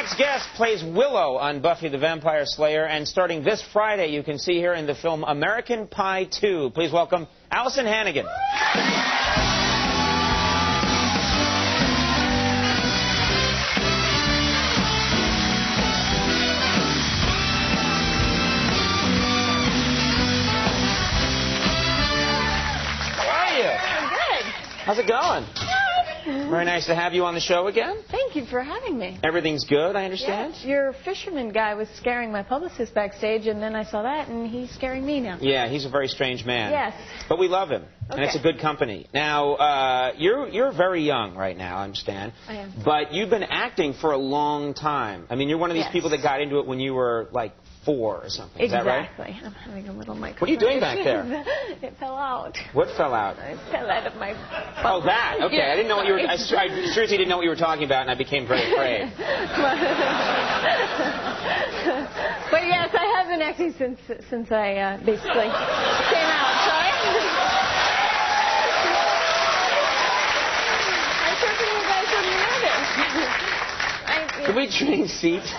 next guest plays Willow on Buffy the Vampire Slayer, and starting this Friday, you can see her in the film American Pie 2. Please welcome Alyson Hannigan. How's it going? Very nice to have you on the show again. Thank you for having me. Everything's good, I understand? Yes. Your fisherman guy was scaring my publicist backstage, and then I saw that, and he's scaring me now. Yeah, he's a very strange man. Yes. But we love him, and Okay. it's a good company. Now, you're very young right now, I understand. I am. But you've been acting for a long time. I mean, you're one of these Yes. people that got into it when you were, like, 4 or something. Is that right? Exactly. I'm having a little microphone. What are you doing back there? It fell out. What fell out? It fell out of my... Oh, that. Okay. Yeah, I didn't know what you were... I seriously didn't know what you were talking about, and I became very afraid. But yes, I have been acting since I basically came out. Sorry. I'm hoping you guys didn't know this. Can we change seats?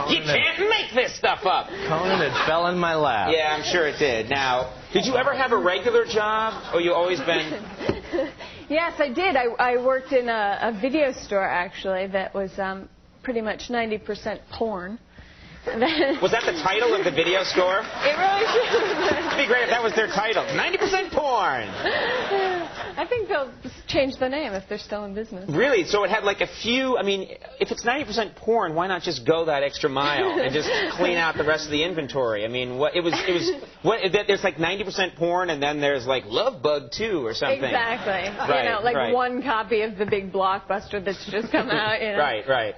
You can't make this stuff up. Conan, it fell in my lap. Yeah, I'm sure it did. Now, did you ever have a regular job, or you always been... Yes, I did. I worked in a video store, actually, that was pretty much 90% porn. Was that the title of the video store? It really should. It'd be great if that was their title. 90% porn. I think they'll just change the name if they're still in business. Really? So it had like a few... I mean, if it's 90% porn, why not just go that extra mile and just clean out the rest of the inventory? I mean, there's like 90% porn, and then there's like Love Bug 2 or something. Exactly. Right, you know, like right. one copy of the big blockbuster that's just come out. You know? Right, right.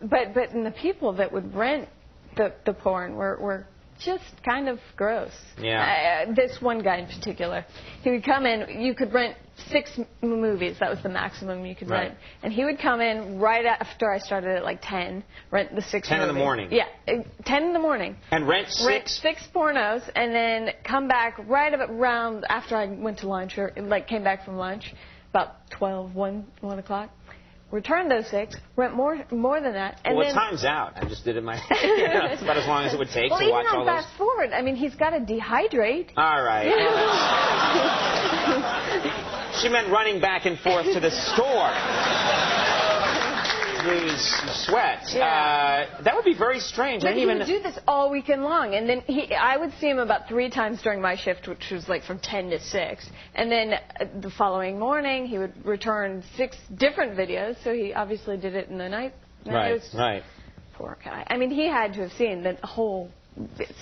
But the people that would rent the porn were just kind of gross. Yeah. This one guy in particular, he would come in. You could rent 6 movies. That was the maximum you could rent. And he would come in right after I started at like 10, rent the 6 10 movies. in the morning? Yeah, 10 in the morning. And rent 6? Rent 6 pornos, and then come back right around after I went to lunch, or like came back from lunch, about 12, 1 o'clock. Return those 6, rent more than that, and well, then... time's out. I just did it my... It's about as long as it would take to watch all those. Well, even on fast forward, I mean, he's got to dehydrate. All right. She meant running back and forth to the store. Lose sweat. Yeah. That would be very strange. But he would do this all weekend long, and then I would see him about 3 times during my shift, which was like from 10 to 6. And then the following morning, he would return 6 different videos, so he obviously did it in the night. Right, right. Poor guy. I mean, he had to have seen the whole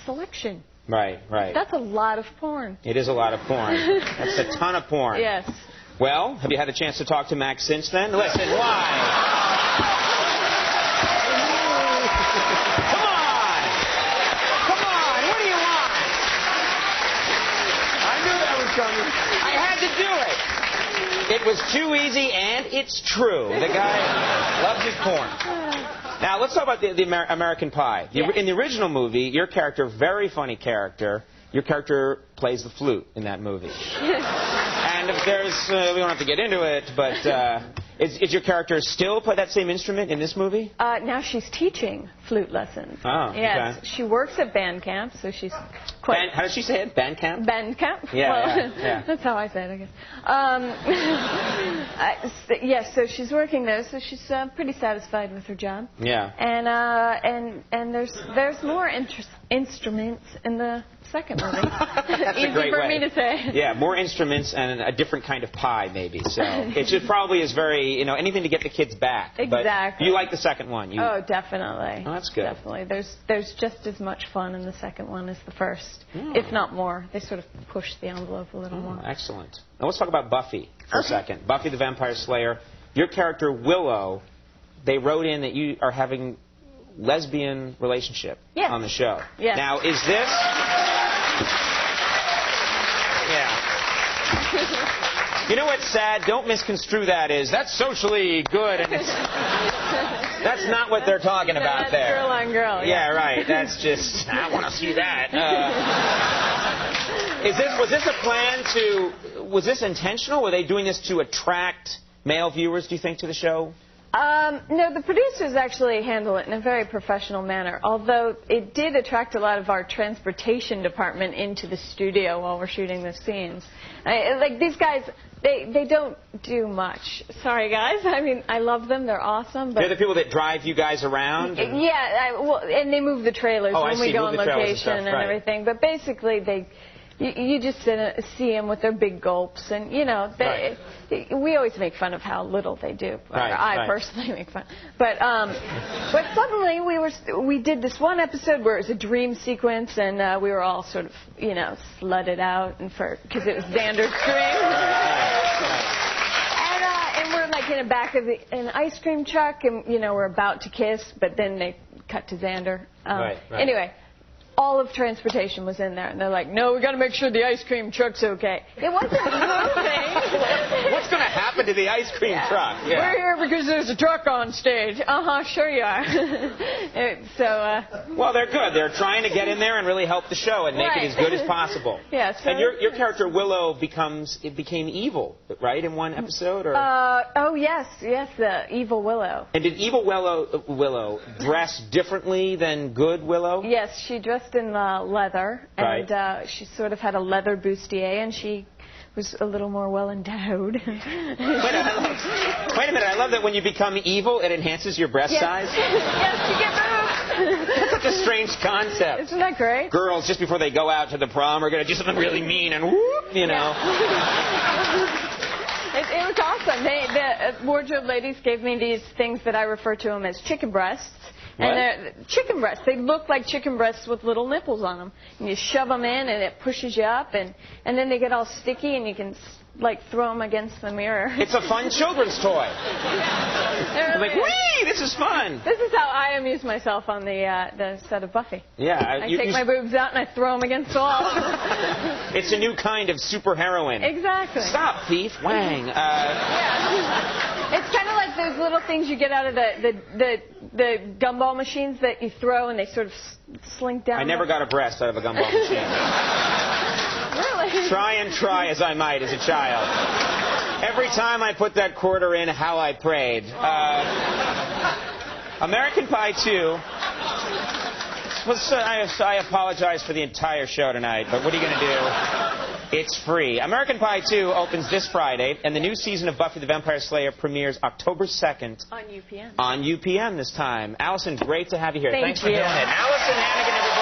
selection. Right, right. That's a lot of porn. It is a lot of porn. That's a ton of porn. Yes. Well, have you had a chance to talk to Max since then? Listen, why? I had to do it. It was too easy, and it's true. The guy loves his porn. Now, let's talk about the American Pie. In the original movie, your character, very funny character, your character plays the flute in that movie. And if there's, we don't have to get into it, but is your character still play that same instrument in this movie? Now she's teaching flute lessons. Oh, yes. okay. She works at band camp, so she's quite... How does she say it? Band camp? Band camp? Yeah, well, yeah. That's how I say it, I guess. Yes, so she's working there, so she's pretty satisfied with her job. Yeah. And there's more instruments in the second movie. That's Easy a great for way. me to say. Yeah, more instruments and a different kind of pie, maybe. So it just probably is very, anything to get the kids back. Exactly. But you like the second one. Oh, definitely. Oh, that's good. Definitely. There's just as much fun in the second one as the first, if not more. They sort of push the envelope a little more. Excellent. Now let's talk about Buffy for a second. Buffy the Vampire Slayer. Your character, Willow, they wrote in that you are having lesbian relationship on the show. Yes. Now, is this... Yeah. You know what's sad? Don't misconstrue that as, that's socially good, and it's... That's not what they're talking about there. Girl on girl. Yeah, right. That's just, I want to see that. Was this intentional? Were they doing this to attract male viewers, do you think, to the show? No, the producers actually handle it in a very professional manner, although it did attract a lot of our transportation department into the studio while we're shooting the scenes. Like, these guys, they don't do much. Sorry, guys. I mean, I love them. They're awesome. But they're the people that drive you guys around? Yeah, and they move the trailers when we go on location and everything. But basically, you just see them with their big gulps, and we always make fun of how little they do. I personally make fun. But suddenly we did this one episode where it was a dream sequence, and we were all sort of slutted out, and because it was Xander's dream. And we're like in the back of an ice cream truck, and we're about to kiss, but then they cut to Xander. Anyway. All of transportation was in there, and they're like, "No, we got to make sure the ice cream truck's okay." It wasn't moving. What's going to happen to the ice cream truck? Yeah. We're here because there's a truck on stage. Sure you are. Well, they're good. They're trying to get in there and really help the show and make it as good as possible. Yeah. So and your character Willow became evil, right, in one episode? Or? Oh yes, the evil Willow. And did evil Willow dress differently than good Willow? Yes, she dressed in leather, and she sort of had a leather bustier, and she was a little more well-endowed. Wait a minute, I love that when you become evil, it enhances your breast size. Yes, you get boobs. That's such a strange concept. Isn't that great? Girls, just before they go out to the prom, are going to do something really mean, and whoop, It was awesome. The wardrobe ladies gave me these things that I refer to them as chicken breasts. What? And they're chicken breasts. They look like chicken breasts with little nipples on them. And you shove them in, and it pushes you up, and then they get all sticky, and you can throw them against the mirror. It's a fun children's toy. I'm like, whee, this is fun. This is how I amuse myself on the set of Buffy. Yeah, I take my boobs out and I throw them against the wall. It's a new kind of superheroine. Exactly. Stop, thief. Wang. It's kind of like those little things you get out of the gumball machines that you throw and they sort of slink down. I never got a breast out of a gumball machine. Really? Try as I might as a child. Every time I put that quarter in, how I prayed. American Pie 2. I apologize for the entire show tonight, but what are you going to do? It's free. American Pie 2 opens this Friday, and the new season of Buffy the Vampire Slayer premieres October 2nd. On UPN. On UPN this time. Alyson, great to have you here. Thanks for doing it. Alyson, Hannigan, everybody.